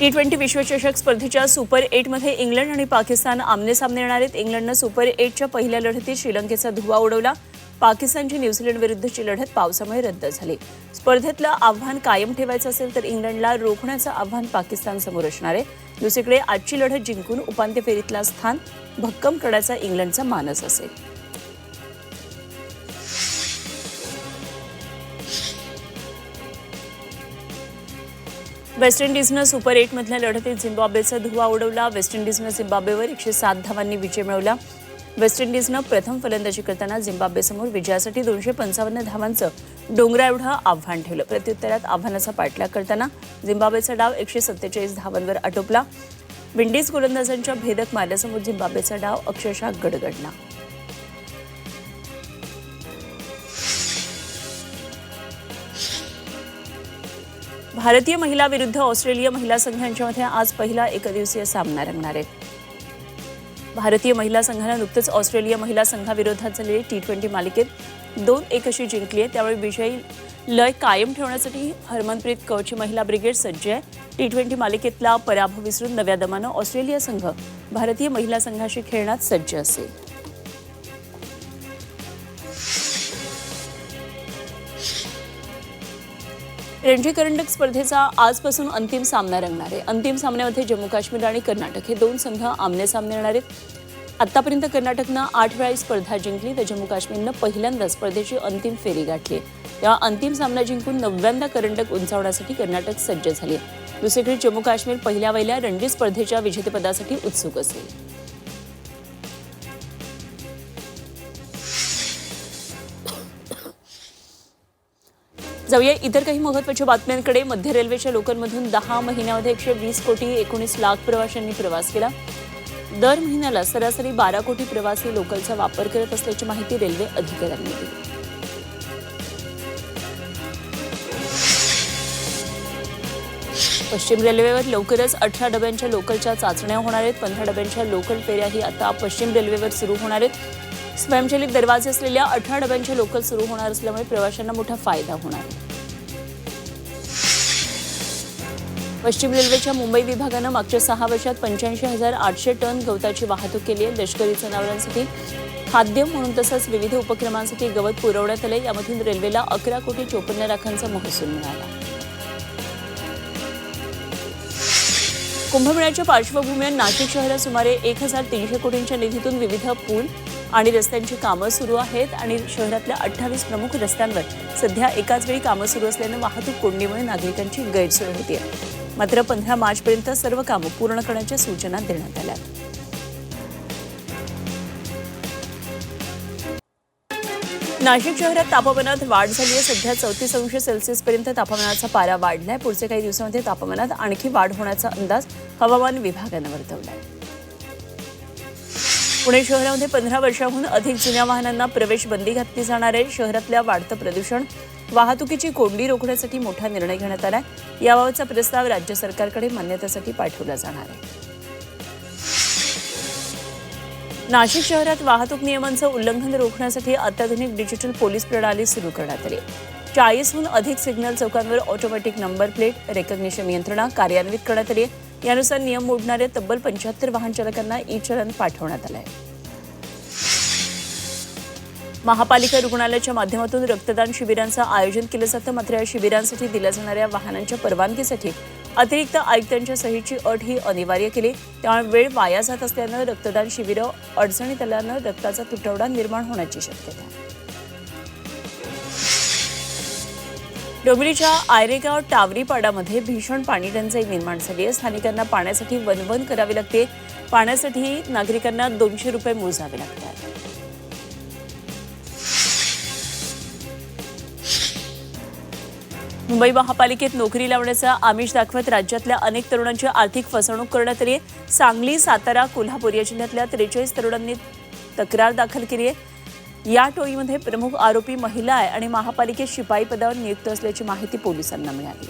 T20 विश्वचषक स्पर्धेच्या super 8 मध्ये इंग्लंड आणि पाकिस्तान आमने-सामने येणार आहेत। इंग्लंडने सुपर 8च्या पहिल्या लढतीत श्रीलंकेचा धुव्वा उडवला। पाकिस्तानची न्यूझीलंड विरुद्धची लढत पावसामुळे रद्द झाली। स्पर्धेतलं आव्हान कायम ठेवायचं असेल तर इंग्लंडला रोखण्याचं आव्हान पाकिस्तानसमोर असणार आहे। दुसरीकडे आजची लढत जिंकून उपांत्य फेरीतला स्थान भक्कम करण्याचा इंग्लंडचा मानस असेल। वेस्ट इंडिजनं सुपर 8 मधल्या लढतीत झिम्बाब्वेचा धुव्वा उडवला। वेस्ट इंडिजनं झिम्बाब्वेवर 107 धावांनी विजय मिळवला। वेस्ट इंडिजनं प्रथम फलंदाजी करताना झिम्बाब्वेसमोर विजयासाठी 255 धावांचं डोंगराएवढं आव्हान ठेवलं। प्रत्युत्तरात आव्हानाचा पाठलाग करताना झिम्बाब्वेचा डाव 147 धावांवर आटोपला। विंडीज गोलंदाजांच्या भेदक मार्ल्यासमोर झिम्बाब्वेचा डाव अक्षरशः गडगडला। भारतीय महिला विरुद्ध ऑस्ट्रेलिया महिला संघांच्यामध्ये आज पहिला एकदिवसीय सामना रंगणार आहे। भारतीय महिला संघाने नुकतेच ऑस्ट्रेलिया महिला संघाविरोधात झालेली T20 मालिकेत 2-1 अशी जिंकली आहे। त्यामुळे विजयी लय कायम ठेवण्यासाठी हरमनप्रीत कौरची महिला ब्रिगेड सज्ज आहे। T20 मालिकेतला पराभव विसरून नव्या दमानं ऑस्ट्रेलिया संघ भारतीय महिला संघाशी खेळण्यात सज्ज असेल। रणजी करंडक स्पर्धेचा आजपासून अंतिम सामना रंगणार आहे। अंतिम सामन्यामध्ये जम्मू काश्मीर आणि कर्नाटक हे दोन संघ आमने-सामने येणार आहेत। आतापर्यंत कर्नाटकनं 8 वेळा ही स्पर्धा जिंकली तर जम्मू काश्मीरनं पहिल्यांदा स्पर्धेची अंतिम फेरी गाठली। तेव्हा अंतिम सामना जिंकून 9व्यांदा करंडक उंचावण्यासाठी कर्नाटक सज्ज झाली। दुसरीकडे जम्मू काश्मीर पहिल्या वहिल्या रणजी स्पर्धेच्या विजेतेपदासाठी उत्सुक असेल। जाऊया इतर काही महत्त्वाच्या बातम्यांकडे। मध्य रेल्वेच्या लोकलमधून 10 महिन्यामध्ये 120 कोटी 19 लाख प्रवाशांनी प्रवास केला। दर महिन्याला सरासरी 12 कोटी प्रवासी लोकलचा वापर करत असल्याची माहिती रेल्वे अधिकाऱ्यांनी दिली। पश्चिम रेल्वेवर लवकरच 18 डब्यांच्या लोकलच्या चाचण्या होणार आहेत। 15 डब्यांच्या लोकल फेऱ्याही आता पश्चिम रेल्वेवर सुरू होणार आहेत। स्वयंचलित दरवाजे असलेल्या 18 डब्यांच्या लोकल सुरू होणार असल्यामुळे प्रवाशांना मोठा फायदा होणार आहे। पश्चिम रेल्वेच्या मुंबई विभागानं मागच्या 6 वर्षात 85,800 टन गवताची वाहतूक केली आहे। लष्करी जनावरांसाठी खाद्य म्हणून तसंच विविध उपक्रमांसाठी गवत पुरवण्यात आले। यामधून रेल्वेला 11 कोटी 54 लाखांचा महसूल मिळाला। कुंभमेळ्याच्या पार्श्वभूमीवर नाशिक शहरात सुमारे 1,300 कोटींच्या निधीतून विविध पूल आणि रस्त्यांची कामं सुरू आहेत आणि शहरातल्या 28 प्रमुख रस्त्यांवर सध्या एकाच वेळी कामं सुरू असल्याने वाहतूक कोंडीमुळे नागरिकांची गैरसोय होते। मात्र 15 मार्चपर्यंत सर्व कामं पूर्ण करण्याच्या सूचना देण्यात आल्या। नाशिक शहरात तापमानात वाढ झाली आहे। सध्या 34 अंश सेल्सिअस पर्यंत तापमानाचा पारा वाढलाय। पुढच्या काही दिवसांमध्ये तापमानात आणखी वाढ होण्याचा अंदाज हवामान विभागाने वर्तवलाय। पुणे शहरामध्ये 15 वर्षांहून अधिक जुन्या वाहनांना प्रवेश बंदी घातली जाणार आहे। शहरातल्या वाढतं प्रदूषण वाहतुकीची कोंडी रोखण्यासाठी मोठा निर्णय घेण्यात आलाय। याबाबतचा प्रस्ताव राज्य सरकारकडे मान्यतेसाठी पाठवला जाणार आहे। नाशिक शहरात वाहतूक नियमांचं उल्लंघन रोखण्यासाठी अत्याधुनिक डिजिटल पोलीस प्रणाली सुरू करण्यात आली। 40हून अधिक सिग्नल चौकांवर ऑटोमॅटिक नंबर प्लेट रेकग्निशन यंत्रणा कार्यान्वित करण्यात आली आहे। यानुसार नियम मोडणाऱ्या तब्बल 75 वाहन चालकांना ई-चलन पाठवण्यात आलं आहे। महापालिका रुग्णालयाच्या माध्यमातून रक्तदान शिबिरांचं आयोजन केलं जातं। मात्र या शिबिरांसाठी दिल्या जाणाऱ्या वाहनांच्या परवानगीसाठी अतिरिक्त आयुक्तांच्या सहीची अट ही अनिवार्य केली। त्यामुळे वेळ वाया जात असल्यानं रक्तदान शिबिरं अडचणीत आल्यानं रक्ताचा तुटवडा निर्माण होण्याची शक्यता आहे। डोंबिवलीच्या आयरेगाव टावरीपाडामध्ये भीषण पाणी टंचाई निर्माण झाली आहे। स्थानिकांना पाण्यासाठी वणवण करावी लागते। पाण्यासाठी नागरिकांना 200 रुपये मोजावे लागतात। मुंबई महापालिकेत नोकरी लावण्याचा आमिष दाखवत राज्यातल्या अनेक तरुणांची आर्थिक फसवणूक करण्यात आली आहे। सांगली, सातारा, कोल्हापूर या जिल्ह्यातल्या 43 तरुणांनी तक्रार दाखल केली आहे। या टोळीमध्ये प्रमुख आरोपी महिला आहे आणि महापालिकेत शिपाई पदावर नियुक्त असल्याची माहिती पोलिसांना मिळाली।